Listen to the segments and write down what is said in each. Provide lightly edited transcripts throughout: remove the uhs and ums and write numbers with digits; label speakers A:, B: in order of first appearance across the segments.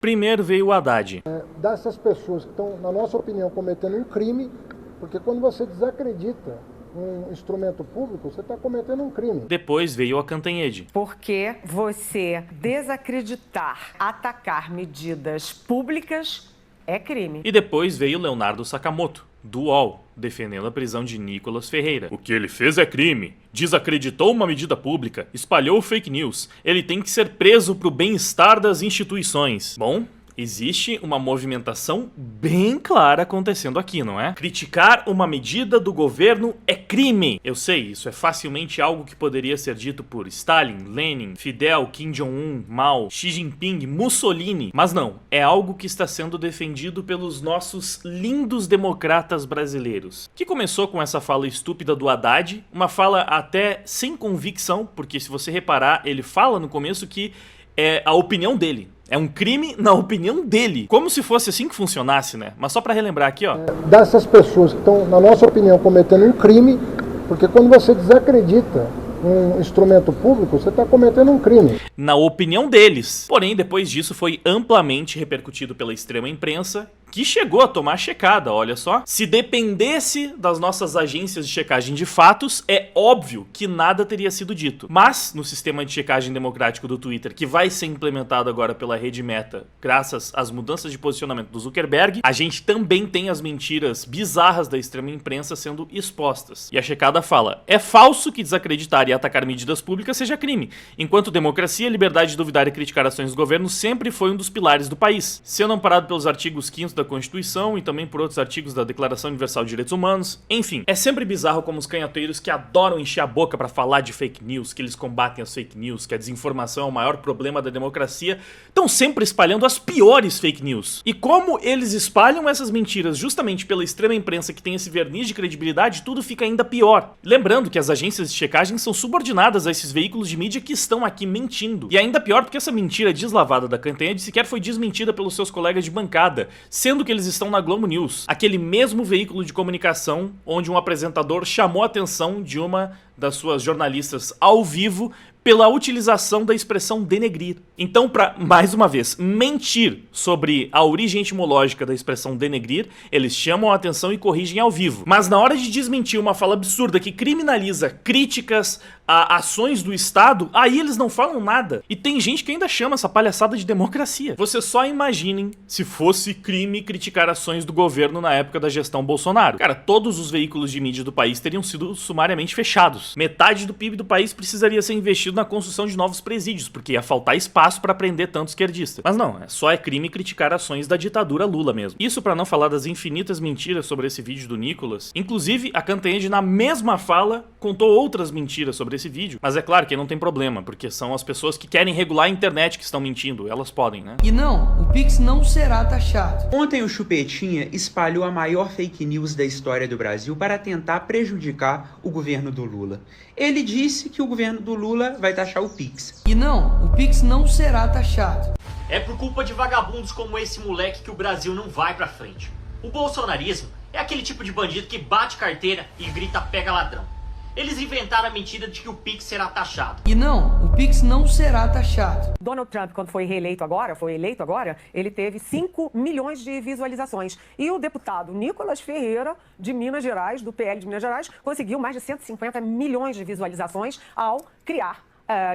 A: Primeiro veio o Haddad.
B: Dessas pessoas que estão, na nossa opinião, cometendo um crime, porque quando você desacredita um instrumento público, você está cometendo um crime.
A: Depois veio a Cantanhede.
C: Porque você desacreditar, atacar medidas públicas é crime.
A: E depois veio Leonardo Sakamoto, do UOL, defendendo a prisão de Nicolas Ferreira. O que ele fez é crime. Desacreditou uma medida pública, espalhou fake news. Ele tem que ser preso pro bem-estar das instituições. Bom, existe uma movimentação bem clara acontecendo aqui, não é? Criticar uma medida do governo é crime. Eu sei, isso é facilmente algo que poderia ser dito por Stalin, Lenin, Fidel, Kim Jong-un, Mao, Xi Jinping, Mussolini. Mas não, é algo que está sendo defendido pelos nossos lindos democratas brasileiros. Que começou com essa fala estúpida do Haddad, uma fala até sem convicção, porque se você reparar, ele fala no começo que é a opinião dele. É um crime na opinião dele. Como se fosse assim que funcionasse, né? Mas só pra relembrar aqui, ó.
B: Dessas pessoas que estão, na nossa opinião, cometendo um crime, porque quando você desacredita um instrumento público, você está cometendo um crime.
A: Na opinião deles. Porém, depois disso foi amplamente repercutido pela extrema imprensa, que chegou a tomar checada, olha só. Se dependesse das nossas agências de checagem de fatos, é óbvio que nada teria sido dito. Mas, no sistema de checagem democrático do Twitter, que vai ser implementado agora pela rede Meta, graças às mudanças de posicionamento do Zuckerberg, a gente também tem as mentiras bizarras da extrema imprensa sendo expostas. E a checada fala, é falso que desacreditar e atacar medidas públicas seja crime, enquanto democracia, liberdade de duvidar e criticar ações do governo sempre foi um dos pilares do país. Sendo amparado pelos artigos 5º da Constituição e também por outros artigos da Declaração Universal de Direitos Humanos. Enfim, é sempre bizarro como os canhateiros que adoram encher a boca pra falar de fake news, que eles combatem as fake news, que a desinformação é o maior problema da democracia, estão sempre espalhando as piores fake news. E como eles espalham essas mentiras justamente pela extrema imprensa que tem esse verniz de credibilidade, tudo fica ainda pior. Lembrando que as agências de checagem são subordinadas a esses veículos de mídia que estão aqui mentindo. E ainda pior porque essa mentira deslavada da Cantanhede sequer foi desmentida pelos seus colegas de bancada, sendo que eles estão na Globo News, aquele mesmo veículo de comunicação onde um apresentador chamou a atenção de uma das suas jornalistas ao vivo pela utilização da expressão denegrir. Então, para, mais uma vez, mentir sobre a origem etimológica da expressão denegrir, eles chamam a atenção e corrigem ao vivo. Mas na hora de desmentir uma fala absurda que criminaliza críticas a ações do Estado, aí eles não falam nada. E tem gente que ainda chama essa palhaçada de democracia. Vocês só imaginem se fosse crime criticar ações do governo na época da gestão Bolsonaro. Cara, todos os veículos de mídia do país teriam sido sumariamente fechados. Metade do PIB do país precisaria ser investido na construção de novos presídios, porque ia faltar espaço para prender tanto esquerdista. Mas não, só é crime criticar ações da ditadura Lula mesmo. Isso para não falar das infinitas mentiras sobre esse vídeo do Nicolas. Inclusive, a Cantanhede, na mesma fala, contou outras mentiras sobre esse vídeo. Mas é claro que não tem problema, porque são as pessoas que querem regular a internet que estão mentindo. Elas podem, né?
D: E não, o Pix não será taxado.
E: Ontem o Chupetinha espalhou a maior fake news da história do Brasil para tentar prejudicar o governo do Lula. Ele disse que o governo do Lula vai taxar o Pix.
D: E não, o Pix não será taxado.
F: É por culpa de vagabundos como esse moleque que o Brasil não vai pra frente. O bolsonarismo é aquele tipo de bandido que bate carteira e grita pega ladrão. Eles inventaram a mentira de que o Pix será taxado.
D: E não, o Pix não será taxado.
C: Donald Trump, quando foi eleito agora, ele teve 5 milhões de visualizações. E o deputado Nicolas Ferreira, de Minas Gerais, do PL de Minas Gerais, conseguiu mais de 150 milhões de visualizações ao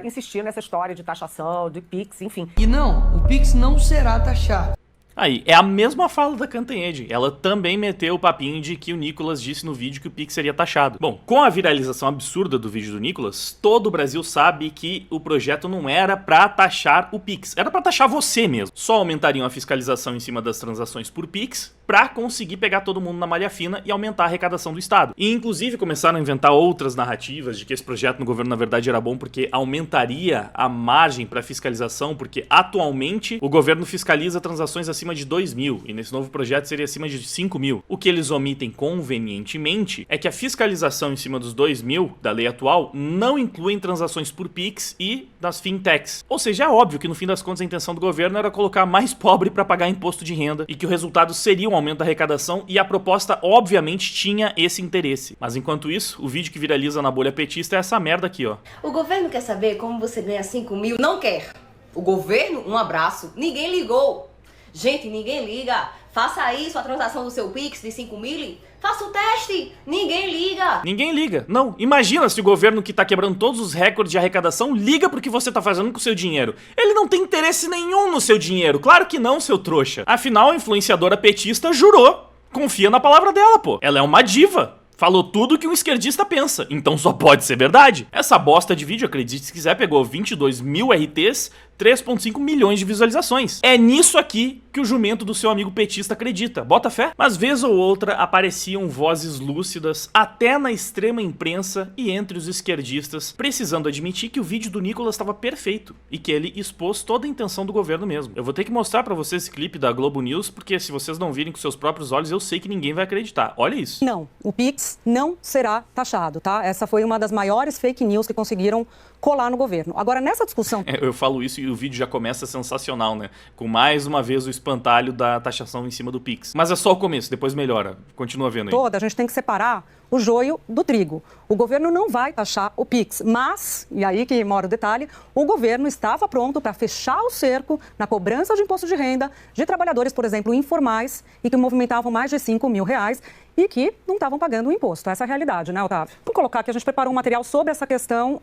C: insistir nessa história de taxação, de Pix, enfim.
D: E não, o Pix não será taxado.
A: Aí, é a mesma fala da Cantanhede. Ela também meteu o papinho de que o Nicolas disse no vídeo que o Pix seria taxado. Bom, com a viralização absurda do vídeo do Nicolas, todo o Brasil sabe que o projeto não era pra taxar o Pix, era pra taxar você mesmo. Só aumentariam a fiscalização em cima das transações por Pix pra conseguir pegar todo mundo na malha fina e aumentar a arrecadação do Estado. E inclusive começaram a inventar outras narrativas de que esse projeto no governo na verdade era bom porque aumentaria a margem pra fiscalização, porque atualmente o governo fiscaliza transações acima de 2 mil, e nesse novo projeto seria acima de 5 mil. O que eles omitem convenientemente é que a fiscalização em cima dos 2 mil da lei atual não inclui transações por Pix e das fintechs. Ou seja, é óbvio que no fim das contas a intenção do governo era colocar mais pobre para pagar imposto de renda e que o resultado seria um aumento da arrecadação, e a proposta obviamente tinha esse interesse. Mas enquanto isso, o vídeo que viraliza na bolha petista é essa merda aqui, ó.
G: O governo quer saber como você ganha 5 mil? Não quer. O governo, um abraço, ninguém ligou. Gente, ninguém liga. Faça aí sua transação do seu Pix de 5 mil. Faça o teste. Ninguém liga.
A: Ninguém liga. Não, imagina se o governo que tá quebrando todos os recordes de arrecadação liga pro que você tá fazendo com o seu dinheiro. Ele não tem interesse nenhum no seu dinheiro. Claro que não, seu trouxa. Afinal, a influenciadora petista jurou. Confia na palavra dela, pô. Ela é uma diva. Falou tudo que um esquerdista pensa, então só pode ser verdade. Essa bosta de vídeo, acredite se quiser, pegou 22 mil RTs, 3,5 milhões de visualizações. É nisso aqui que o jumento do seu amigo petista acredita. Bota fé? Mas vez ou outra apareciam vozes lúcidas, até na extrema imprensa e entre os esquerdistas, precisando admitir que o vídeo do Nicolas estava perfeito e que ele expôs toda a intenção do governo mesmo. Eu vou ter que mostrar pra vocês esse clipe da Globo News, porque se vocês não virem com seus próprios olhos, eu sei que ninguém vai acreditar. Olha isso.
H: Não, o Pix não será taxado, tá? Essa foi uma das maiores fake news que conseguiram colar no governo. Agora, nessa discussão...
A: Eu falo isso e o vídeo já começa sensacional, né? Com mais uma vez o espantalho da taxação em cima do Pix. Mas é só o começo, depois melhora. Continua vendo aí.
H: A gente tem que separar o joio do trigo. O governo não vai taxar o Pix, mas, e aí que mora o detalhe, o governo estava pronto para fechar o cerco na cobrança de imposto de renda de trabalhadores, por exemplo, informais e que movimentavam mais de 5 mil reais e que não estavam pagando o imposto. Essa é a realidade, né, Otávio? Vamos colocar que a gente preparou um material sobre essa questão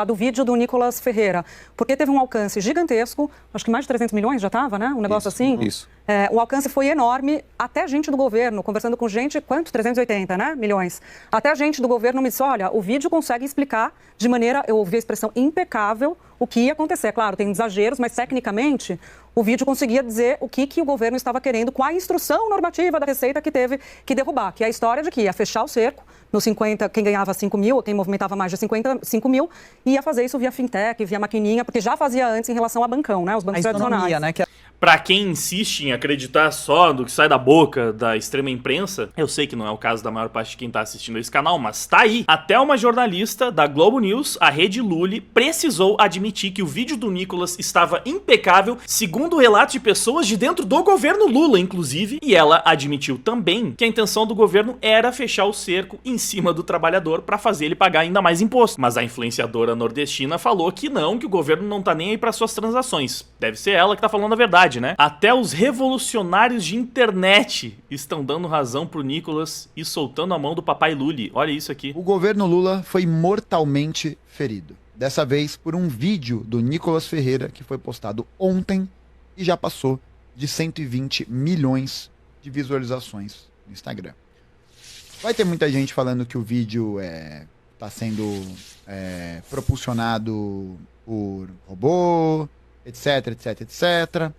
H: do vídeo do Nicolas Ferreira, porque teve um alcance gigantesco, acho que mais de 300 milhões já estava, né? Um negócio assim.
I: Isso.
H: O alcance foi enorme, até gente do governo, conversando com gente, quanto? 380, né? Milhões. Até a gente do governo me disse, olha, o vídeo consegue explicar de maneira, eu ouvi a expressão impecável, o que ia acontecer. Claro, tem exageros, mas tecnicamente o vídeo conseguia dizer o que o governo estava querendo com a instrução normativa da Receita que teve que derrubar, que é a história de que ia fechar o cerco nos 50, quem ganhava 5 mil, ou quem movimentava mais de 55 mil, ia fazer isso via fintech, via maquininha, porque já fazia antes em relação a bancão, né? Os bancos tradicionais.
I: Né?
A: Pra quem insiste em acreditar só do que sai da boca da extrema imprensa, eu sei que não é o caso da maior parte de quem tá assistindo esse canal, mas tá aí. Até uma jornalista da Globo News, a Rede Lully, precisou admitir que o vídeo do Nicolas estava impecável, segundo o relato de pessoas de dentro do governo Lula, inclusive, e ela admitiu também que a intenção do governo era fechar o cerco em cima do trabalhador pra fazer ele pagar ainda mais imposto. Mas a influenciadora nordestina falou que não, que o governo não tá nem aí pra suas transações. Deve ser ela que tá falando a verdade, né? Até os revolucionários de internet estão dando razão pro Nicolas e soltando a mão do papai Lully. Olha isso aqui.
I: O governo Lula foi mortalmente ferido. Dessa vez por um vídeo do Nicolas Ferreira que foi postado ontem e já passou de 120 milhões de visualizações no Instagram. Vai ter muita gente falando que o vídeo tá sendo propulsionado por robô, etc, etc, etc.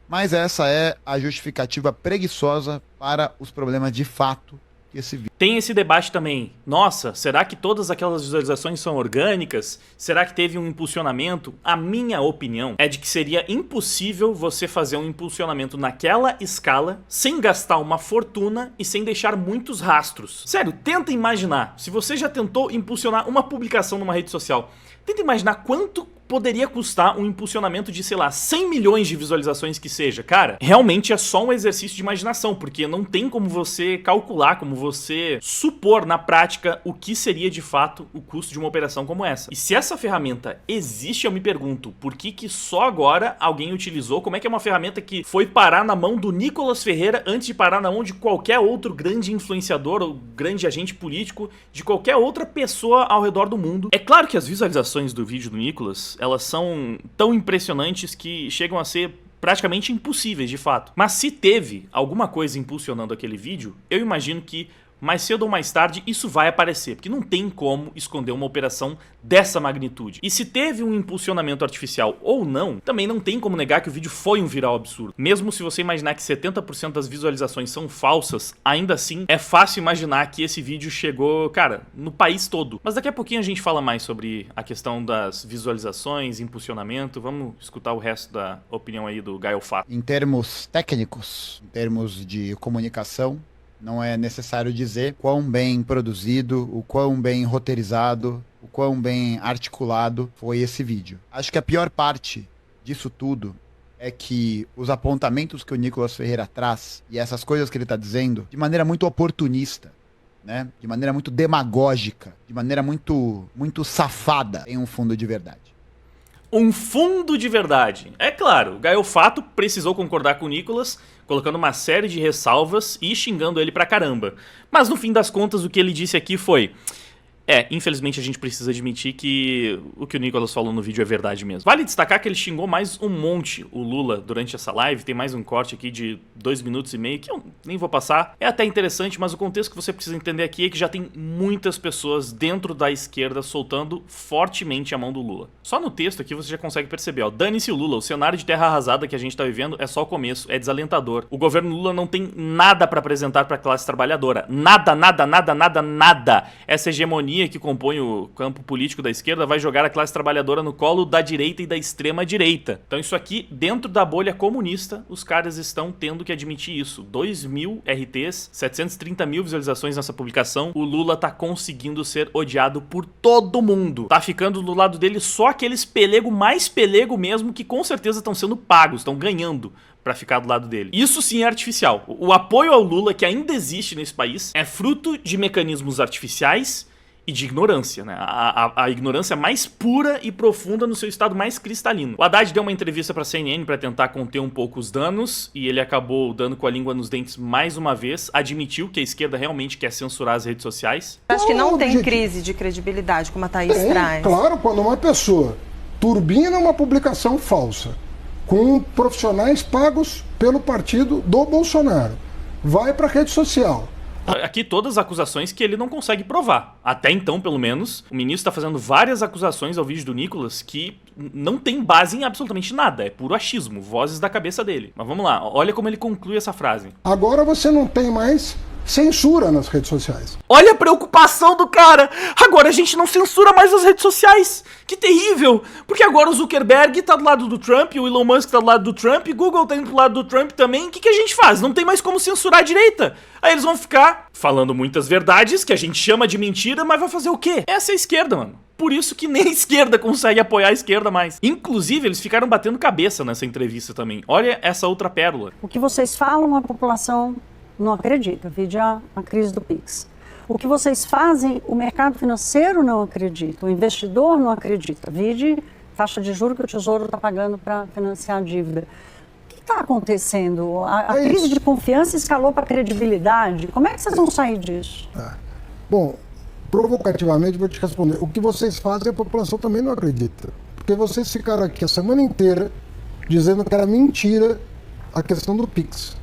I: Mas essa é a justificativa preguiçosa para os problemas de fato que esse vídeo.
A: Tem esse debate também. Nossa, será que todas aquelas visualizações são orgânicas? Será que teve um impulsionamento? A minha opinião é de que seria impossível você fazer um impulsionamento naquela escala sem gastar uma fortuna e sem deixar muitos rastros. Sério, tenta imaginar. Se você já tentou impulsionar uma publicação numa rede social, tenta imaginar quanto poderia custar um impulsionamento de, sei lá, 100 milhões de visualizações que seja. Cara, realmente é só um exercício de imaginação, porque não tem como você calcular, como você supor na prática o que seria de fato o custo de uma operação como essa. E se essa ferramenta existe, eu me pergunto, por que só agora alguém utilizou? Como é que é uma ferramenta que foi parar na mão do Nicolas Ferreira antes de parar na mão de qualquer outro grande influenciador ou grande agente político, de qualquer outra pessoa ao redor do mundo? É claro que as visualizações do vídeo do Nicolas, elas são tão impressionantes que chegam a ser praticamente impossíveis, de fato. Mas se teve alguma coisa impulsionando aquele vídeo, eu imagino que mais cedo ou mais tarde isso vai aparecer, porque não tem como esconder uma operação dessa magnitude. E se teve um impulsionamento artificial ou não, também não tem como negar que o vídeo foi um viral absurdo. Mesmo se você imaginar que 70% das visualizações são falsas, ainda assim é fácil imaginar que esse vídeo chegou, cara, no país todo. Mas daqui a pouquinho a gente fala mais sobre a questão das visualizações, impulsionamento. Vamos escutar o resto da opinião aí do Gael Fato.
I: Em termos técnicos, em termos de comunicação, não é necessário dizer quão bem produzido, o quão bem roteirizado, o quão bem articulado foi esse vídeo. Acho que a pior parte disso tudo é que os apontamentos que o Nicolas Ferreira traz e essas coisas que ele está dizendo, de maneira muito oportunista, né? De maneira muito demagógica, de maneira muito safada, tem um fundo de verdade.
A: Um fundo de verdade. É claro, Gael Fato precisou concordar com o Nicolas, colocando uma série de ressalvas e xingando ele pra caramba. Mas no fim das contas, o que ele disse aqui foi... infelizmente a gente precisa admitir que o que o Nicolas falou no vídeo é verdade mesmo. Vale destacar que ele xingou mais um monte o Lula durante essa live. Tem mais um corte aqui de 2 minutos e meio que eu nem vou passar. É até interessante, mas o contexto que você precisa entender aqui é que já tem muitas pessoas dentro da esquerda soltando fortemente a mão do Lula. Só no texto aqui você já consegue perceber, ó. Dane-se o Lula, o cenário de terra arrasada que a gente tá vivendo é só o começo, é desalentador. O governo Lula não tem nada pra apresentar pra classe trabalhadora. Nada, nada, nada, nada, nada. Essa hegemonia que compõe o campo político da esquerda vai jogar a classe trabalhadora no colo da direita e da extrema direita. Então isso aqui, dentro da bolha comunista, os caras estão tendo que admitir isso. 2.000 RTs, 730 mil visualizações nessa publicação. O Lula tá conseguindo ser odiado por todo mundo. Tá ficando do lado dele só aqueles pelego mais pelego mesmo que com certeza estão sendo pagos, estão ganhando pra ficar do lado dele. Isso sim é artificial. O apoio ao Lula que ainda existe nesse país é fruto de mecanismos artificiais e de ignorância, né? A ignorância mais pura e profunda no seu estado mais cristalino. O Haddad deu uma entrevista pra CNN pra tentar conter um pouco os danos e ele acabou dando com a língua nos dentes mais uma vez, admitiu que a esquerda realmente quer censurar as redes sociais.
J: Acho que não tem crise de credibilidade, como a Thaís traz.
B: Claro, quando uma pessoa turbina uma publicação falsa com profissionais pagos pelo partido do Bolsonaro, vai pra rede social.
A: Aqui todas as acusações que ele não consegue provar. Até então, pelo menos, o ministro está fazendo várias acusações ao vídeo do Nicolas que não tem base em absolutamente nada. É puro achismo, vozes da cabeça dele. Mas vamos lá, olha como ele conclui essa frase.
B: Agora você não tem mais censura nas redes sociais.
A: Olha a preocupação do cara! Agora a gente não censura mais as redes sociais! Que terrível! Porque agora o Zuckerberg tá do lado do Trump, o Elon Musk tá do lado do Trump, o Google tá indo pro lado do Trump também. O que a gente faz? Não tem mais como censurar a direita. Aí eles vão ficar falando muitas verdades, que a gente chama de mentira, mas vai fazer o quê? Essa é a esquerda, mano. Por isso que nem a esquerda consegue apoiar a esquerda mais. Inclusive, eles ficaram batendo cabeça nessa entrevista também. Olha essa outra pérola.
K: O que vocês falam, a população não acredita, vide a crise do Pix. O que vocês fazem, o mercado financeiro não acredita, o investidor não acredita, vide taxa de juros que o Tesouro está pagando para financiar a dívida. O que está acontecendo? A crise de confiança escalou para a credibilidade. Como é que vocês vão sair disso?
B: Bom, provocativamente vou te responder. O que vocês fazem, a população também não acredita. Porque vocês ficaram aqui a semana inteira dizendo que era mentira a questão do Pix.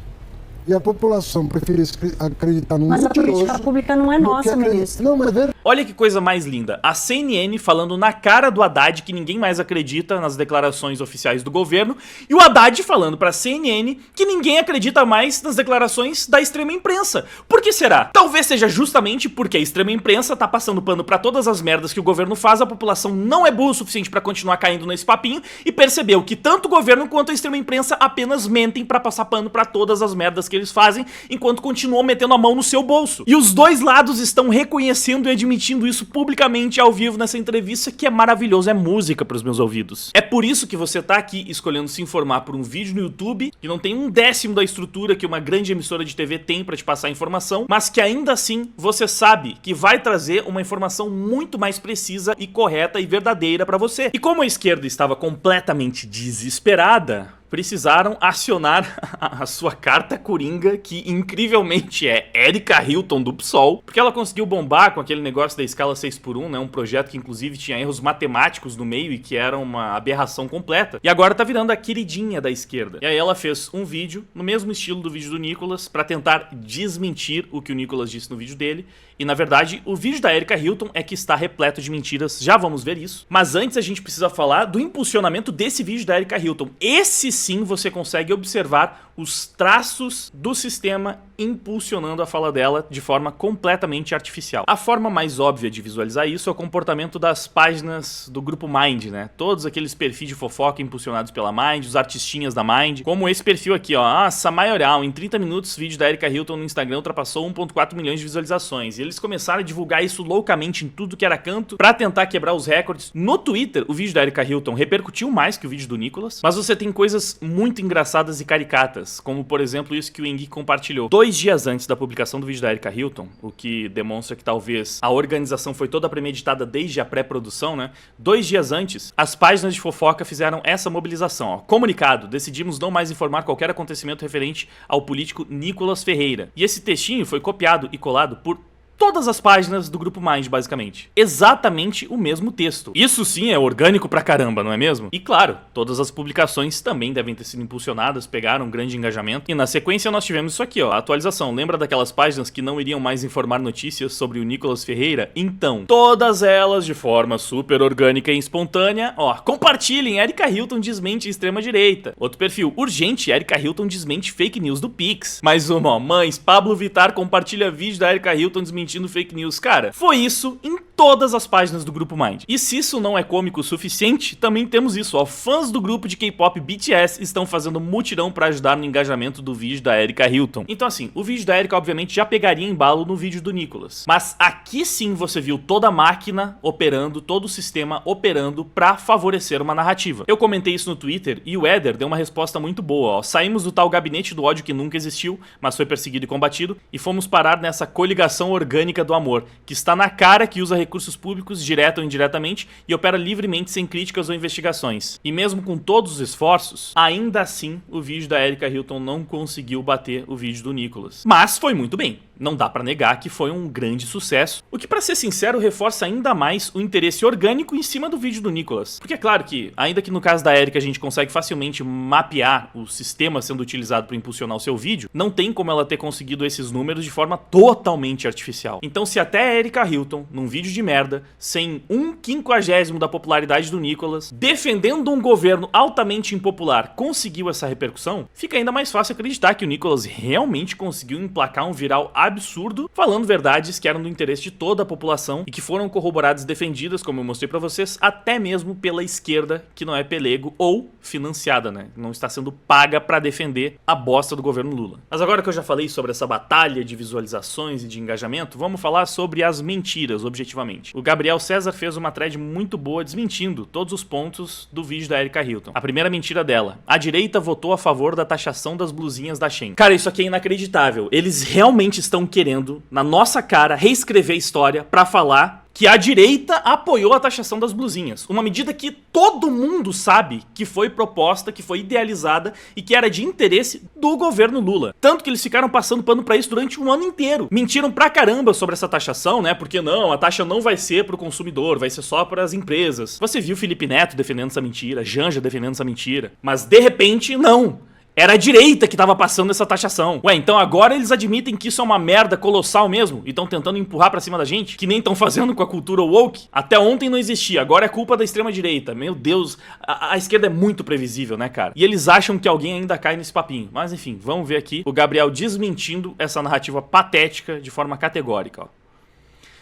B: E a população prefere acreditar no
K: Mas a política pública não é nossa, ministro.
B: Não, mas
A: olha que coisa mais linda. A CNN falando na cara do Haddad que ninguém mais acredita nas declarações oficiais do governo. E o Haddad falando pra CNN que ninguém acredita mais nas declarações da extrema imprensa. Por que será? Talvez seja justamente porque a extrema imprensa tá passando pano pra todas as merdas que o governo faz. A população não é burra o suficiente pra continuar caindo nesse papinho. E percebeu que tanto o governo quanto a extrema imprensa apenas mentem pra passar pano pra todas as merdas que eles fazem, enquanto continuam metendo a mão no seu bolso. E os dois lados estão reconhecendo e admitindo isso publicamente ao vivo nessa entrevista, que é maravilhoso, é música para os meus ouvidos. É por isso que você tá aqui escolhendo se informar por um vídeo no YouTube que não tem 1/10 da estrutura que uma grande emissora de TV tem para te passar informação, mas que ainda assim você sabe que vai trazer uma informação muito mais precisa e correta e verdadeira para você. E como a esquerda estava completamente desesperada, precisaram acionar a sua carta coringa, que incrivelmente é Erika Hilton do PSOL, porque ela conseguiu bombar com aquele negócio da escala 6x1, né? Um projeto que inclusive tinha erros matemáticos no meio e que era uma aberração completa. E agora tá virando a queridinha da esquerda. E aí ela fez um vídeo, no mesmo estilo do vídeo do Nicolas, pra tentar desmentir o que o Nicolas disse no vídeo dele. E na verdade, o vídeo da Erika Hilton é que está repleto de mentiras, já vamos ver isso. Mas antes a gente precisa falar do impulsionamento desse vídeo da Erika Hilton. Esse sim você consegue observar os traços do sistema impulsionando a fala dela de forma completamente artificial. A forma mais óbvia de visualizar isso é o comportamento das páginas do grupo Mind, né? Todos aqueles perfis de fofoca impulsionados pela Mind, os artistinhas da Mind, como esse perfil aqui, ó, Samayoral, em 30 minutos, vídeo da Erika Hilton no Instagram ultrapassou 1.4 milhões de visualizações. E eles começaram a divulgar isso loucamente em tudo que era canto pra tentar quebrar os recordes. No Twitter, o vídeo da Erika Hilton repercutiu mais que o vídeo do Nicolas, mas você tem coisas muito engraçadas e caricatas, como por exemplo isso que o Henrique compartilhou. 2 2 dias antes da publicação do vídeo da Erika Hilton, o que demonstra que talvez a organização foi toda premeditada desde a pré-produção, né? 2 dias antes, as páginas de fofoca fizeram essa mobilização, ó. Comunicado, decidimos não mais informar qualquer acontecimento referente ao político Nicolas Ferreira. E esse textinho foi copiado e colado por todas as páginas do Grupo Mind, basicamente. Exatamente o mesmo texto. Isso sim é orgânico pra caramba, não é mesmo? E claro, todas as publicações também devem ter sido impulsionadas, pegaram um grande engajamento. E na sequência nós tivemos isso aqui, ó, a atualização. Lembra daquelas páginas que não iriam mais informar notícias sobre o Nicolas Ferreira? Então, todas elas, de forma super orgânica e espontânea, ó, compartilhem, Erika Hilton desmente a extrema-direita. Outro perfil, urgente, Erika Hilton desmente fake news do Pix. Mais uma, ó, mães, Pablo Vittar compartilha vídeo da Erika Hilton desmentindo fake news. Cara, foi isso em todas as páginas do Grupo Mind. E se isso não é cômico o suficiente, também temos isso, ó, fãs do grupo de K-pop BTS estão fazendo mutirão pra ajudar no engajamento do vídeo da Erika Hilton. Então assim, o vídeo da Erika obviamente já pegaria embalo no vídeo do Nicolas, mas aqui sim você viu toda a máquina operando, todo o sistema operando pra favorecer uma narrativa. Eu comentei isso no Twitter e o Éder deu uma resposta muito boa, ó, saímos do tal gabinete do ódio que nunca existiu, mas foi perseguido e combatido, e fomos parar nessa coligação orgânica do amor, que está na cara que usa recursos públicos, direta ou indiretamente, e opera livremente sem críticas ou investigações. E mesmo com todos os esforços, ainda assim o vídeo da Erika Hilton não conseguiu bater o vídeo do Nicolas. Mas foi muito bem. Não dá pra negar que foi um grande sucesso, o que, pra ser sincero, reforça ainda mais o interesse orgânico em cima do vídeo do Nicolas. Porque é claro que, ainda que no caso da Erika a gente consegue facilmente mapear o sistema sendo utilizado para impulsionar o seu vídeo, não tem como ela ter conseguido esses números de forma totalmente artificial. Então se até a Erika Hilton, num vídeo de merda, sem 1/50 da popularidade do Nicolas, defendendo um governo altamente impopular, conseguiu essa repercussão, fica ainda mais fácil acreditar que o Nicolas realmente conseguiu emplacar um viral absurdo, falando verdades que eram do interesse de toda a população e que foram corroboradas e defendidas, como eu mostrei pra vocês, até mesmo pela esquerda, que não é pelego ou financiada, né? Não está sendo paga pra defender a bosta do governo Lula. Mas agora que eu já falei sobre essa batalha de visualizações e de engajamento, vamos falar sobre as mentiras, objetivamente. O Gabriel César fez uma thread muito boa desmentindo todos os pontos do vídeo da Erika Hilton. A primeira mentira dela: a direita votou a favor da taxação das blusinhas da Shein. Cara, isso aqui é inacreditável. Eles realmente estão querendo, na nossa cara, reescrever a história pra falar que a direita apoiou a taxação das blusinhas. Uma medida que todo mundo sabe que foi proposta, que foi idealizada e que era de interesse do governo Lula. Tanto que eles ficaram passando pano pra isso durante um ano inteiro. Mentiram pra caramba sobre essa taxação, né? Porque não, a taxa não vai ser pro consumidor, vai ser só pras empresas. Você viu Felipe Neto defendendo essa mentira, Janja defendendo essa mentira. Mas de repente, não. Era a direita que tava passando essa taxação. Ué, então agora eles admitem que isso é uma merda colossal mesmo e estão tentando empurrar pra cima da gente? Que nem estão fazendo com a cultura woke? Até ontem não existia, agora é culpa da extrema direita. Meu Deus, a esquerda é muito previsível, né, cara? E eles acham que alguém ainda cai nesse papinho. Mas enfim, vamos ver aqui o Gabriel desmentindo essa narrativa patética de forma categórica, ó.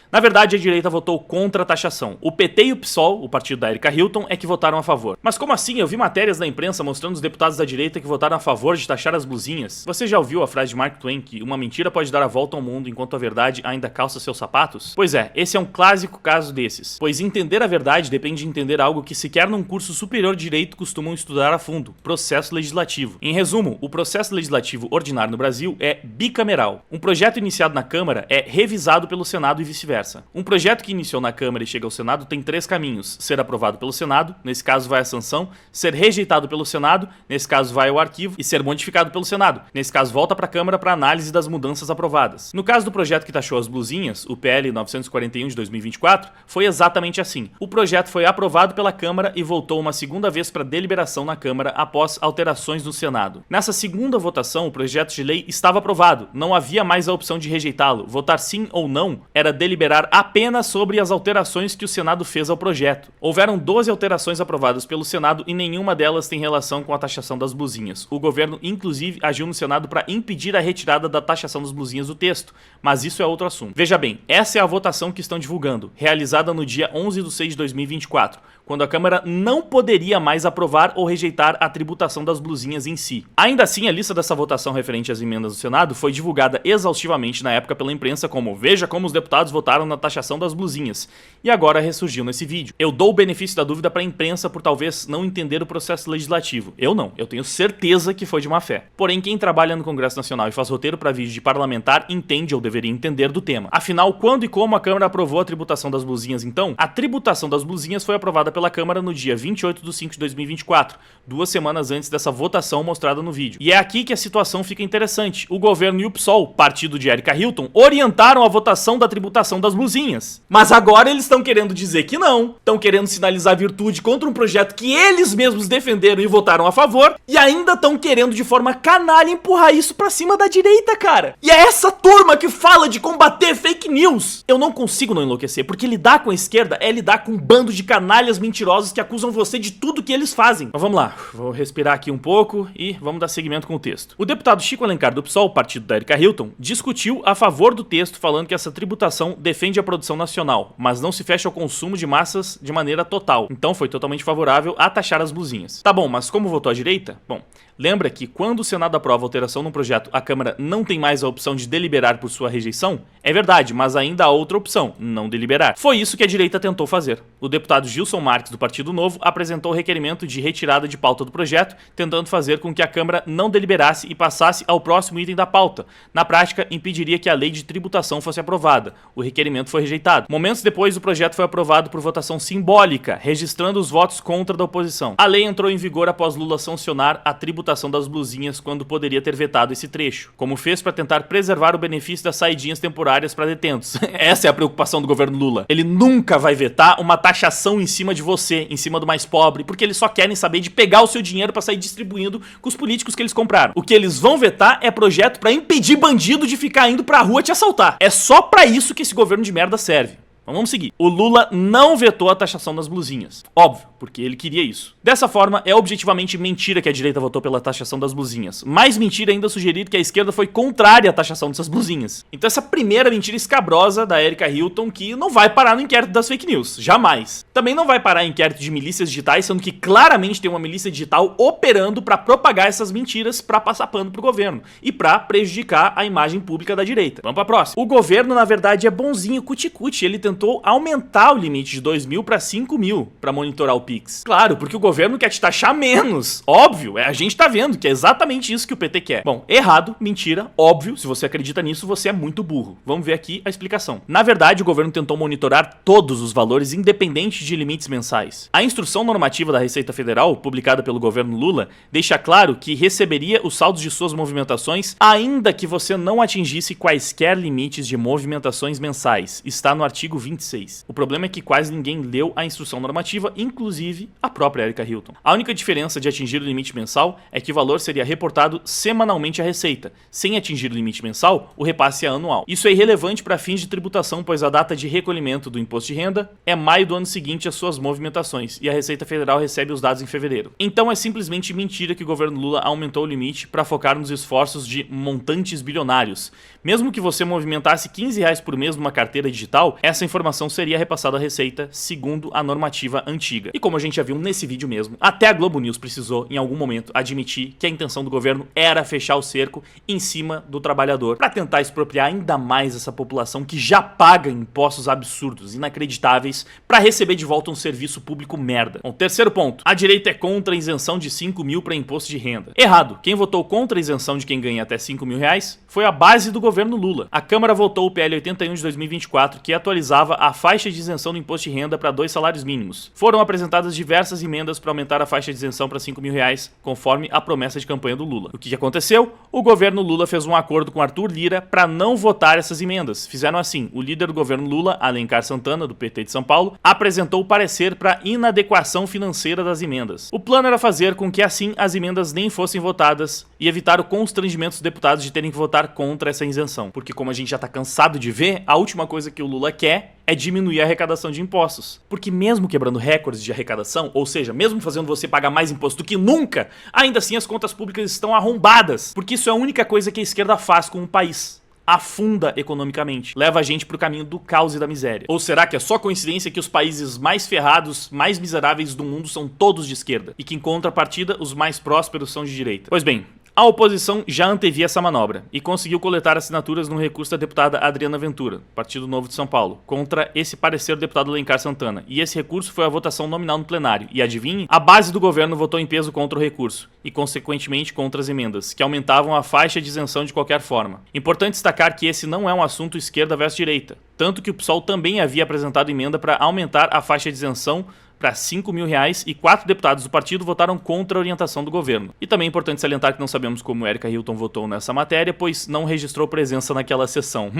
A: Na verdade, a direita votou contra a taxação. O PT e o PSOL, o partido da Erika Hilton, é que votaram a favor. Mas como assim? Eu vi matérias na imprensa mostrando os deputados da direita que votaram a favor de taxar as blusinhas. Você já ouviu a frase de Mark Twain que uma mentira pode dar a volta ao mundo enquanto a verdade ainda calça seus sapatos? Pois é, esse é um clássico caso desses. Pois entender a verdade depende de entender algo que sequer num curso superior de direito costumam estudar a fundo: processo legislativo. Em resumo, o processo legislativo ordinário no Brasil é bicameral. Um projeto iniciado na Câmara é revisado pelo Senado e vice-versa. Um projeto que iniciou na Câmara e chega ao Senado tem 3 caminhos: ser aprovado pelo Senado, nesse caso vai à sanção; ser rejeitado pelo Senado, nesse caso vai ao arquivo; e ser modificado pelo Senado, nesse caso volta para a Câmara para análise das mudanças aprovadas. No caso do projeto que taxou as blusinhas, o PL 941 de 2024, foi exatamente assim. O projeto foi aprovado pela Câmara e voltou uma segunda vez para deliberação na Câmara após alterações no Senado. Nessa segunda votação, o projeto de lei estava aprovado, não havia mais a opção de rejeitá-lo. Votar sim ou não era deliberar apenas sobre as alterações que o Senado fez ao projeto. Houveram 12 alterações aprovadas pelo Senado e nenhuma delas tem relação com a taxação das blusinhas. O governo, inclusive, agiu no Senado para impedir a retirada da taxação das blusinhas do texto, mas isso é outro assunto. Veja bem, essa é a votação que estão divulgando, realizada no dia 11/6/2024, quando a Câmara não poderia mais aprovar ou rejeitar a tributação das blusinhas em si. Ainda assim, a lista dessa votação referente às emendas do Senado foi divulgada exaustivamente na época pela imprensa como "Veja como os deputados votaram na taxação das blusinhas", e agora ressurgiu nesse vídeo. Eu dou o benefício da dúvida para a imprensa por talvez não entender o processo legislativo. Eu não, eu tenho certeza que foi de má fé. Porém, quem trabalha no Congresso Nacional e faz roteiro para vídeo de parlamentar entende ou deveria entender do tema. Afinal, quando e como a Câmara aprovou a tributação das blusinhas então? A tributação das blusinhas foi aprovada pela Câmara no dia 28 de 5 de 2024, 2 semanas antes dessa votação mostrada no vídeo. E é aqui que a situação fica interessante. O governo e o PSOL, partido de Erika Hilton, orientaram a votação da tributação das blusinhas. Mas agora eles estão querendo dizer que não, estão querendo sinalizar virtude contra um projeto que eles mesmos defenderam e votaram a favor, e ainda estão querendo de forma canalha empurrar isso pra cima da direita, cara. E é essa turma que fala de combater fake news. Eu não consigo não enlouquecer, porque lidar com a esquerda é lidar com um bando de canalhas mentirosos que acusam você de tudo que eles fazem. Mas vamos lá, vou respirar aqui um pouco e vamos dar seguimento com o texto. O deputado Chico Alencar do PSOL, partido da Erika Hilton, discutiu a favor do texto falando que essa tributação defende a produção nacional, mas não se fecha ao consumo de massas de maneira total. Então foi totalmente favorável a taxar as blusinhas. Tá bom, mas como votou a direita? Bom, lembra que quando o Senado aprova alteração num projeto, a Câmara não tem mais a opção de deliberar por sua rejeição? É verdade, mas ainda há outra opção, não deliberar. Foi isso que a direita tentou fazer. O deputado Gilson Marques, do Partido Novo, apresentou o requerimento de retirada de pauta do projeto, tentando fazer com que a Câmara não deliberasse e passasse ao próximo item da pauta. Na prática, impediria que a lei de tributação fosse aprovada. O requerimento foi rejeitado. Momentos depois, o projeto foi aprovado por votação simbólica, registrando os votos contra da oposição. A lei entrou em vigor após Lula sancionar a tributação das blusinhas quando poderia ter vetado esse trecho, como fez para tentar preservar o benefício das saidinhas temporárias para detentos. Essa é a preocupação do governo Lula. Ele nunca vai vetar uma taxação em cima de você, em cima do mais pobre, porque eles só querem saber de pegar o seu dinheiro para sair distribuindo com os políticos que eles compraram. O que eles vão vetar é projeto para impedir bandido de ficar indo pra rua te assaltar. É só pra isso que esse governo de merda serve. Vamos seguir. O Lula não vetou a taxação das blusinhas. Óbvio, porque ele queria isso. Dessa forma, é objetivamente mentira que a direita votou pela taxação das blusinhas. Mais mentira ainda sugerir que a esquerda foi contrária à taxação dessas blusinhas. Então essa primeira mentira escabrosa da Erika Hilton, que não vai parar no inquérito das fake news. Jamais. Também não vai parar em inquérito de milícias digitais, sendo que claramente tem uma milícia digital operando pra propagar essas mentiras pra passar pano pro governo e pra prejudicar a imagem pública da direita. Vamos pra próxima. O governo, na verdade, é bonzinho cuti-cuti. Ele tentou aumentar o limite de 2 mil para 5 mil para monitorar o Pix. Claro, porque o governo quer te taxar menos. Óbvio, a gente tá vendo que é exatamente isso que o PT quer. Bom, errado, mentira, óbvio, se você acredita nisso, você é muito burro. Vamos ver aqui a explicação. Na verdade, o governo tentou monitorar todos os valores, independente de limites mensais. A instrução normativa da Receita Federal, publicada pelo governo Lula, deixa claro que receberia os saldos de suas movimentações, ainda que você não atingisse quaisquer limites de movimentações mensais. Está no artigo 26. O problema é que quase ninguém leu a instrução normativa, inclusive a própria Erika Hilton. A única diferença de atingir o limite mensal é que o valor seria reportado semanalmente à Receita. Sem atingir o limite mensal, o repasse é anual. Isso é irrelevante para fins de tributação, pois a data de recolhimento do imposto de renda é maio do ano seguinte às suas movimentações, e a Receita Federal recebe os dados em fevereiro. Então é simplesmente mentira que o governo Lula aumentou o limite para focar nos esforços de montantes bilionários. Mesmo que você movimentasse R$15 por mês numa carteira digital, essa informação seria repassada à Receita segundo a normativa antiga. E como a gente já viu nesse vídeo mesmo, até a Globo News precisou, em algum momento, admitir que a intenção do governo era fechar o cerco em cima do trabalhador, para tentar expropriar ainda mais essa população que já paga impostos absurdos, inacreditáveis, para receber de volta um serviço público merda. Bom, terceiro ponto. A direita é contra a isenção de 5 mil para imposto de renda. Errado. Quem votou contra a isenção de quem ganha até 5 mil reais foi a base do governo Lula. A Câmara votou o PL 81 de 2024, que atualizava a faixa de isenção do imposto de renda para 2 salários mínimos. Foram apresentadas diversas emendas para aumentar a faixa de isenção para 5 mil reais, conforme a promessa de campanha do Lula. O que aconteceu? O governo Lula fez um acordo com Arthur Lira para não votar essas emendas. Fizeram assim: o líder do governo Lula, Alencar Santana, do PT de São Paulo, apresentou o parecer para inadequação financeira das emendas. O plano era fazer com que assim as emendas nem fossem votadas e evitar o constrangimento dos deputados de terem que votar contra essa isenção. Porque como a gente já tá cansado de ver, a última coisa que o Lula quer é diminuir a arrecadação de impostos. Porque mesmo quebrando recordes de arrecadação, ou seja, mesmo fazendo você pagar mais imposto do que nunca, ainda assim as contas públicas estão arrombadas. Porque isso é a única coisa que a esquerda faz com o país. afunda economicamente, leva a gente pro caminho do caos e da miséria. Ou será que é só coincidência que os países mais ferrados, mais miseráveis do mundo são todos de esquerda e que em contrapartida os mais prósperos são de direita? Pois bem, a oposição já antevia essa manobra e conseguiu coletar assinaturas no recurso da deputada Adriana Ventura, Partido Novo de São Paulo, contra esse parecer do deputado Alencar Santana. E esse recurso foi a votação nominal no plenário. E adivinhe, a base do governo votou em peso contra o recurso e, consequentemente, contra as emendas, que aumentavam a faixa de isenção de qualquer forma. Importante destacar que esse não é um assunto esquerda versus direita, tanto que o PSOL também havia apresentado emenda para aumentar a faixa de isenção para R$5.000 e 4 deputados do partido votaram contra a orientação do governo. E também é importante salientar que não sabemos como Erika Hilton votou nessa matéria, pois não registrou presença naquela sessão.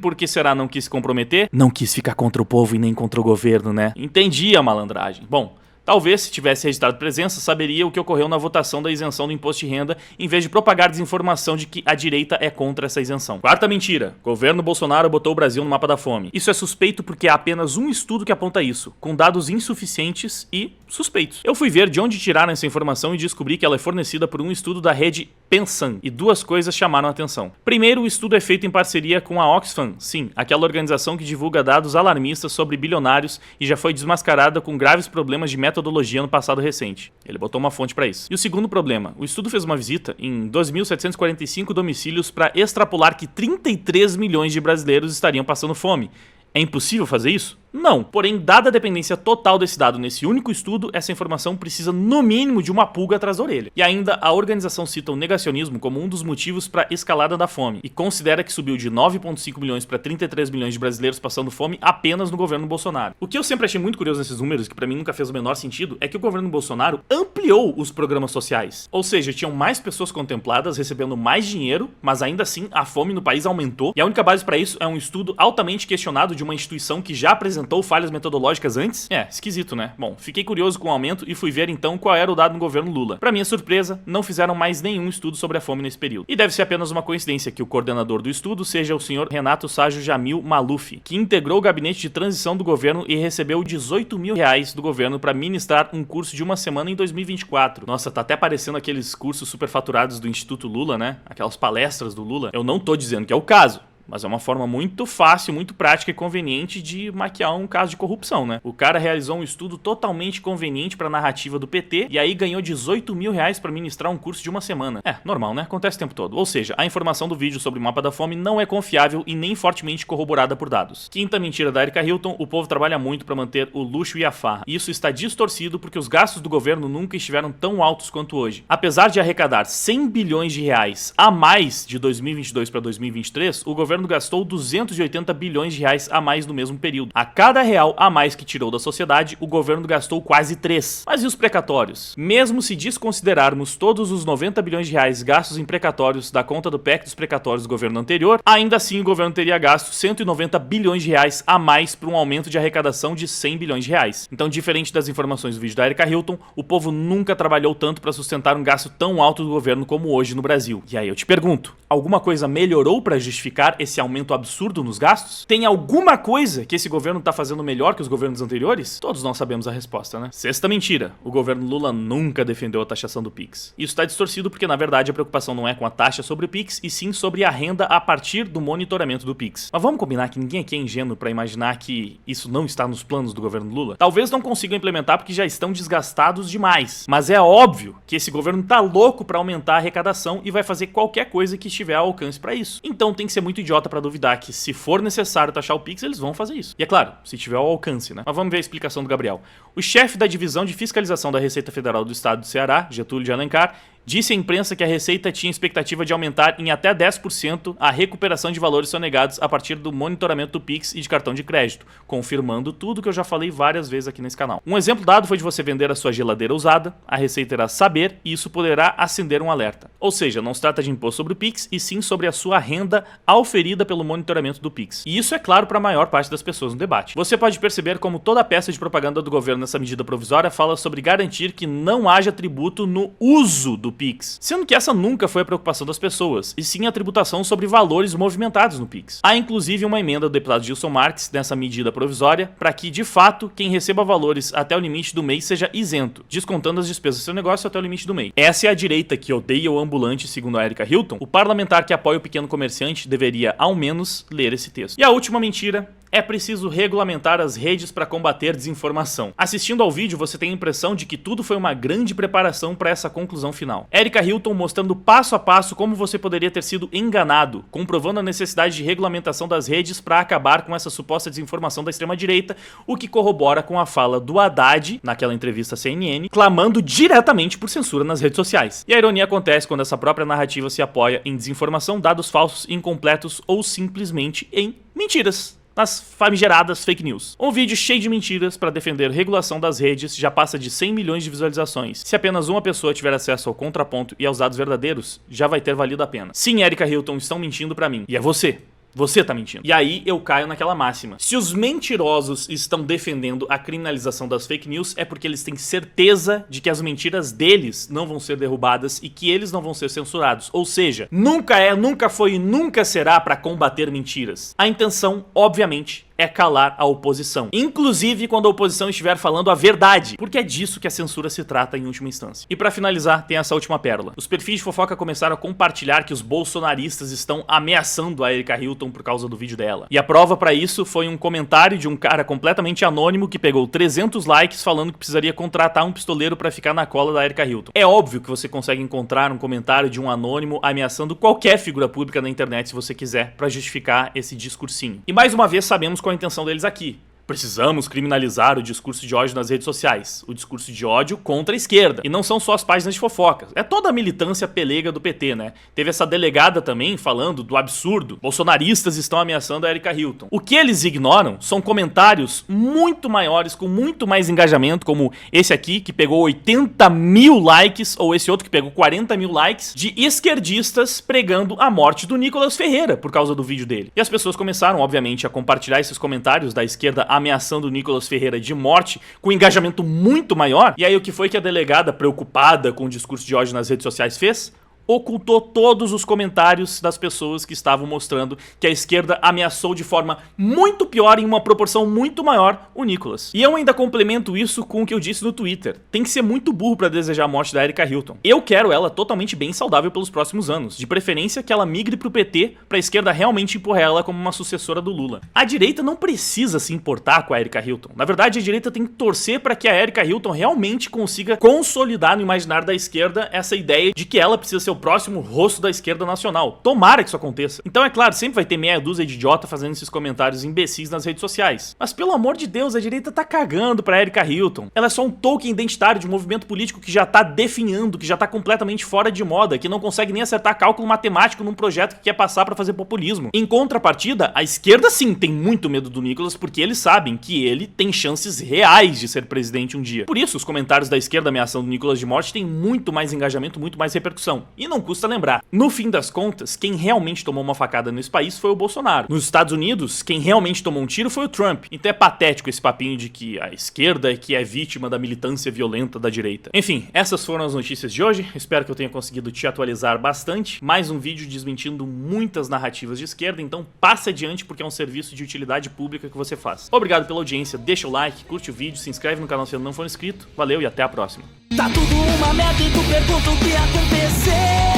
A: Por que será não quis se comprometer? Não quis ficar contra o povo e nem contra o governo, né? Entendi a malandragem. Bom, talvez, se tivesse registrado presença, saberia o que ocorreu na votação da isenção do imposto de renda, em vez de propagar desinformação de que a direita é contra essa isenção. Quarta mentira. Governo Bolsonaro botou o Brasil no mapa da fome. Isso é suspeito porque há apenas um estudo que aponta isso, com dados insuficientes e suspeitos. Eu fui ver de onde tiraram essa informação e descobri que ela é fornecida por um estudo da rede Pensan, e duas coisas chamaram a atenção. Primeiro, o estudo é feito em parceria com a Oxfam, sim, aquela organização que divulga dados alarmistas sobre bilionários e já foi desmascarada com graves problemas de metodologia no passado recente. Ele botou uma fonte para isso. E o segundo problema, o estudo fez uma visita em 2.745 domicílios para extrapolar que 33 milhões de brasileiros estariam passando fome. É impossível fazer isso? Não. Porém, dada a dependência total desse dado nesse único estudo, essa informação precisa no mínimo de uma pulga atrás da orelha. E ainda, a organização cita o negacionismo como um dos motivos para a escalada da fome e considera que subiu de 9,5 milhões para 33 milhões de brasileiros passando fome apenas no governo Bolsonaro. O que eu sempre achei muito curioso nesses números, que para mim nunca fez o menor sentido, é que o governo Bolsonaro ampliou os programas sociais. Ou seja, tinham mais pessoas contempladas recebendo mais dinheiro, mas ainda assim a fome no país aumentou. E a única base para isso é um estudo altamente questionado de uma instituição que já apresentou falhas metodológicas antes? É, esquisito, né? Bom, fiquei curioso com o aumento e fui ver então qual era o dado no governo Lula. Pra minha surpresa, não fizeram mais nenhum estudo sobre a fome nesse período. E deve ser apenas uma coincidência que o coordenador do estudo seja o senhor Renato Ságio Jamil Maluf, que integrou o gabinete de transição do governo e recebeu R$18.000 do governo pra ministrar um curso de uma semana em 2024. Nossa, tá até parecendo aqueles cursos superfaturados do Instituto Lula, né? Aquelas palestras do Lula. Eu não tô dizendo que é o caso, mas é uma forma muito fácil, muito prática e conveniente de maquiar um caso de corrupção, né? O cara realizou um estudo totalmente conveniente para a narrativa do PT e aí ganhou R$18.000 para ministrar um curso de uma semana. É, normal, né? Acontece o tempo todo. Ou seja, a informação do vídeo sobre o mapa da fome não é confiável e nem fortemente corroborada por dados. Quinta mentira da Erika Hilton, o povo trabalha muito para manter o luxo e a farra. E isso está distorcido porque os gastos do governo nunca estiveram tão altos quanto hoje. Apesar de arrecadar R$100 bilhões a mais de 2022 para 2023, o governo gastou R$280 bilhões a mais no mesmo período. A cada real a mais que tirou da sociedade, o governo gastou quase 3. Mas e os precatórios? Mesmo se desconsiderarmos todos os R$90 bilhões gastos em precatórios da conta do PEC dos precatórios do governo anterior, ainda assim o governo teria gasto R$190 bilhões a mais para um aumento de arrecadação de R$100 bilhões. Então, diferente das informações do vídeo da Erika Hilton, o povo nunca trabalhou tanto para sustentar um gasto tão alto do governo como hoje no Brasil. E aí eu te pergunto, alguma coisa melhorou para justificar esse aumento absurdo nos gastos? Tem alguma coisa que esse governo tá fazendo melhor que os governos anteriores? Todos nós sabemos a resposta, né? Sexta mentira. O governo Lula nunca defendeu a taxação do Pix. Isso tá distorcido porque, na verdade, a preocupação não é com a taxa sobre o Pix, e sim sobre a renda a partir do monitoramento do Pix. Mas vamos combinar que ninguém aqui é ingênuo para imaginar que isso não está nos planos do governo Lula? Talvez não consigam implementar porque já estão desgastados demais. Mas é óbvio que esse governo tá louco para aumentar a arrecadação e vai fazer qualquer coisa que estiver ao alcance para isso. Então tem que ser muito idiota para duvidar que, se for necessário taxar o Pix, eles vão fazer isso. E é claro, se tiver ao alcance, né? Mas vamos ver a explicação do Gabriel. O chefe da divisão de fiscalização da Receita Federal do Estado do Ceará, Getúlio de Alencar, disse à imprensa que a Receita tinha expectativa de aumentar em até 10% a recuperação de valores sonegados a partir do monitoramento do Pix e de cartão de crédito, confirmando tudo que eu já falei várias vezes aqui nesse canal. Um exemplo dado foi de você vender a sua geladeira usada, a Receita irá saber e isso poderá acender um alerta. Ou seja, não se trata de imposto sobre o Pix, e sim sobre a sua renda auferida pelo monitoramento do Pix. E isso é claro para a maior parte das pessoas no debate. Você pode perceber como toda a peça de propaganda do governo nessa medida provisória fala sobre garantir que não haja tributo no uso do Pix, sendo que essa nunca foi a preocupação das pessoas, e sim a tributação sobre valores movimentados no Pix. Há inclusive uma emenda do deputado Gilson Marques nessa medida provisória para que, de fato, quem receba valores até o limite do mês seja isento, descontando as despesas do seu negócio até o limite do mês. Essa é a direita que odeia o ambulante, segundo a Erika Hilton. O parlamentar que apoia o pequeno comerciante deveria, ao menos, ler esse texto. E a última mentira: é preciso regulamentar as redes para combater desinformação. Assistindo ao vídeo, você tem a impressão de que tudo foi uma grande preparação para essa conclusão final. Erika Hilton mostrando passo a passo como você poderia ter sido enganado, comprovando a necessidade de regulamentação das redes para acabar com essa suposta desinformação da extrema-direita, o que corrobora com a fala do Haddad, naquela entrevista à CNN, clamando diretamente por censura nas redes sociais. E a ironia acontece quando essa própria narrativa se apoia em desinformação, dados falsos, incompletos ou simplesmente em mentiras. Nas famigeradas fake news. Um vídeo cheio de mentiras para defender regulação das redes já passa de 100 milhões de visualizações. Se apenas uma pessoa tiver acesso ao contraponto e aos dados verdadeiros, já vai ter valido a pena. Sim, Erika Hilton, estão mentindo para mim. E é você. Você tá mentindo. E aí eu caio naquela máxima. Se os mentirosos estão defendendo a criminalização das fake news, é porque eles têm certeza de que as mentiras deles não vão ser derrubadas e que eles não vão ser censurados. Ou seja, nunca é, nunca foi e nunca será para combater mentiras. A intenção, obviamente, é calar a oposição. Inclusive quando a oposição estiver falando a verdade. Porque é disso que a censura se trata em última instância. E pra finalizar, tem essa última pérola. Os perfis de fofoca começaram a compartilhar que os bolsonaristas estão ameaçando a Erika Hilton por causa do vídeo dela. E a prova pra isso foi um comentário de um cara completamente anônimo que pegou 300 likes falando que precisaria contratar um pistoleiro pra ficar na cola da Erika Hilton. É óbvio que você consegue encontrar um comentário de um anônimo ameaçando qualquer figura pública na internet se você quiser pra justificar esse discursinho. E mais uma vez sabemos qual a intenção deles aqui. Precisamos criminalizar o discurso de ódio nas redes sociais. O discurso de ódio contra a esquerda. E não são só as páginas de fofocas. É toda a militância pelega do PT, né? Teve essa delegada também falando do absurdo. Bolsonaristas estão ameaçando a Erika Hilton. O que eles ignoram são comentários muito maiores, com muito mais engajamento, como esse aqui, que pegou 80 mil likes, ou esse outro que pegou 40 mil likes, de esquerdistas pregando a morte do Nicolas Ferreira por causa do vídeo dele. E as pessoas começaram, obviamente, a compartilhar esses comentários da esquerda ameaçando o Nicolas Ferreira de morte, com um engajamento muito maior. E aí o que foi que a delegada, preocupada com o discurso de ódio nas redes sociais, fez? Ocultou todos os comentários das pessoas que estavam mostrando que a esquerda ameaçou de forma muito pior, em uma proporção muito maior, o Nicolas. E eu ainda complemento isso com o que eu disse no Twitter. Tem que ser muito burro pra desejar a morte da Erika Hilton. Eu quero ela totalmente bem saudável pelos próximos anos. De preferência que ela migre pro PT, pra esquerda realmente empurrar ela como uma sucessora do Lula. A direita não precisa se importar com a Erika Hilton. Na verdade, a direita tem que torcer pra que a Erika Hilton realmente consiga consolidar no imaginário da esquerda essa ideia de que ela precisa ser o próximo rosto da esquerda nacional. Tomara que isso aconteça. Então é claro, sempre vai ter meia dúzia de idiota fazendo esses comentários imbecis nas redes sociais. Mas pelo amor de Deus, a direita tá cagando pra Erika Hilton. Ela é só um token identitário de um movimento político que já tá definhando, que já tá completamente fora de moda, que não consegue nem acertar cálculo matemático num projeto que quer passar pra fazer populismo. Em contrapartida, a esquerda sim tem muito medo do Nicolas, porque eles sabem que ele tem chances reais de ser presidente um dia. Por isso, os comentários da esquerda ameaçando o Nicolas de morte têm muito mais engajamento, muito mais repercussão. E não custa lembrar, no fim das contas, quem realmente tomou uma facada nesse país foi o Bolsonaro. Nos Estados Unidos, quem realmente tomou um tiro foi o Trump. Então é patético esse papinho de que a esquerda é que é vítima da militância violenta da direita. Enfim, essas foram as notícias de hoje. Espero que eu tenha conseguido te atualizar bastante. Mais um vídeo desmentindo muitas narrativas de esquerda, então passe adiante porque é um serviço de utilidade pública que você faz. Obrigado pela audiência, deixa o like, curte o vídeo, se inscreve no canal se ainda não for inscrito. Valeu e até a próxima.
L: Tá tudo uma merda e tu pergunta o que aconteceu.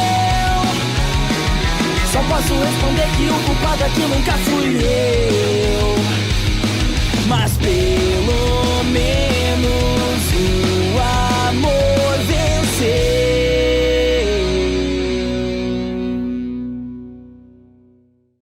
L: Só posso responder que o culpado aqui nunca fui eu.